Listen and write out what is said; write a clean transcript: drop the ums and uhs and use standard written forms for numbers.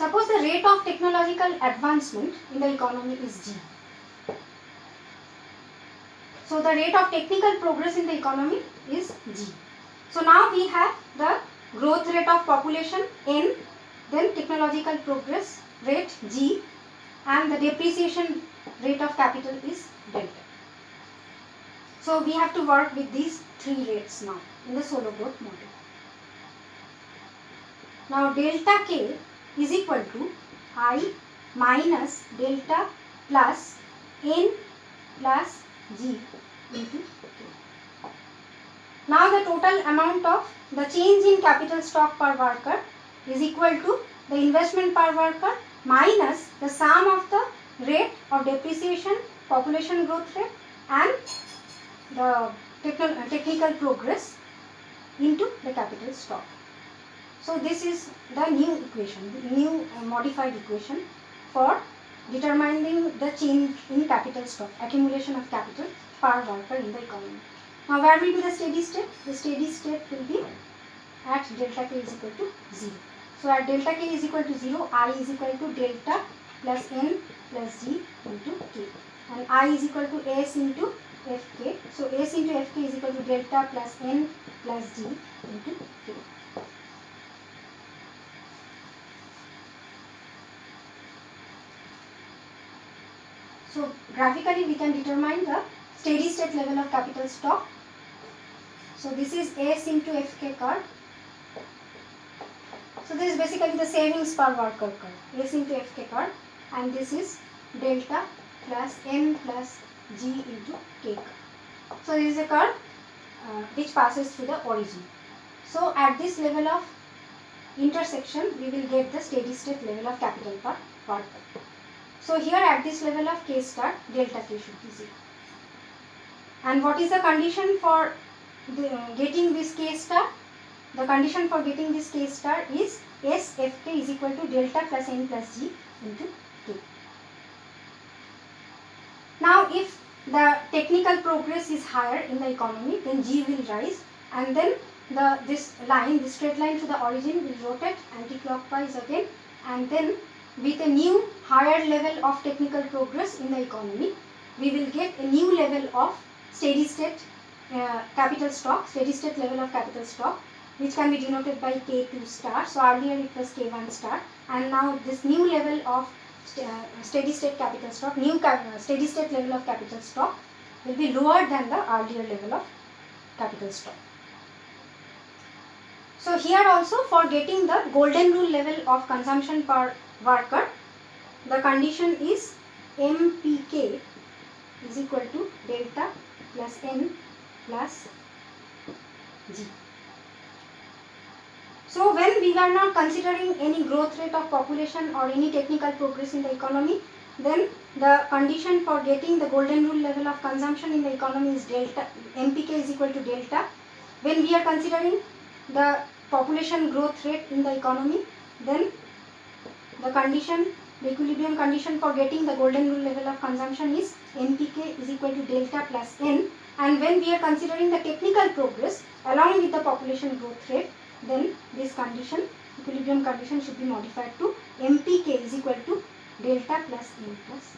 Suppose the rate of technological advancement in the economy is G. So the rate of technical progress in the economy is G. So now we have the growth rate of population N, then technological progress rate G, and the depreciation rate of capital is delta. So we have to work with these three rates now in the solo growth model. Now delta K is equal to I minus delta plus N plus G into K. Now the total amount of the change in capital stock per worker is equal to the investment per worker minus the sum of the rate of depreciation, population growth rate and the technical progress into the capital stock. So this is the new equation, the new modified equation for determining the change in capital stock, accumulation of capital per worker in the economy. Now where will be the steady state? The steady state will be at delta K is equal to 0. So at delta K is equal to 0, I is equal to delta plus N plus G into K. And I is equal to S into Fk. So S into Fk is equal to delta plus N plus G into K. So graphically we can determine the steady state level of capital stock. So this is S into Fk curve. So this is basically the savings per worker curve, S into Fk curve, and this is delta plus N plus G into K curve. So this is a curve which passes through the origin. So at this level of intersection we will get the steady state level of capital per worker. So here at this level of K star, delta K should be 0. And what is the condition for getting this K star? The condition for getting this K star is S Fk is equal to delta plus N plus G into K. Now if the technical progress is higher in the economy, then G will rise, and then this straight line to the origin will rotate anti-clockwise again, and then with a new higher level of technical progress in the economy, we will get a new level of steady state capital stock, steady state level of capital stock, which can be denoted by K2 star. So earlier it was K1 star, and now this new level of steady state capital stock, steady state level of capital stock will be lower than the earlier level of capital stock. So here also for getting the golden rule level of consumption per worker, the condition is MPK is equal to delta plus N plus G. So when we are not considering any growth rate of population or any technical progress in the economy, then the condition for getting the golden rule level of consumption in the economy is delta, MPK is equal to delta. When we are considering the population growth rate in the economy, then the equilibrium condition for getting the golden rule level of consumption is MPK is equal to delta plus N. And when we are considering the technical progress along with the population growth rate, then this condition, equilibrium condition, should be modified to MPK is equal to delta plus N plus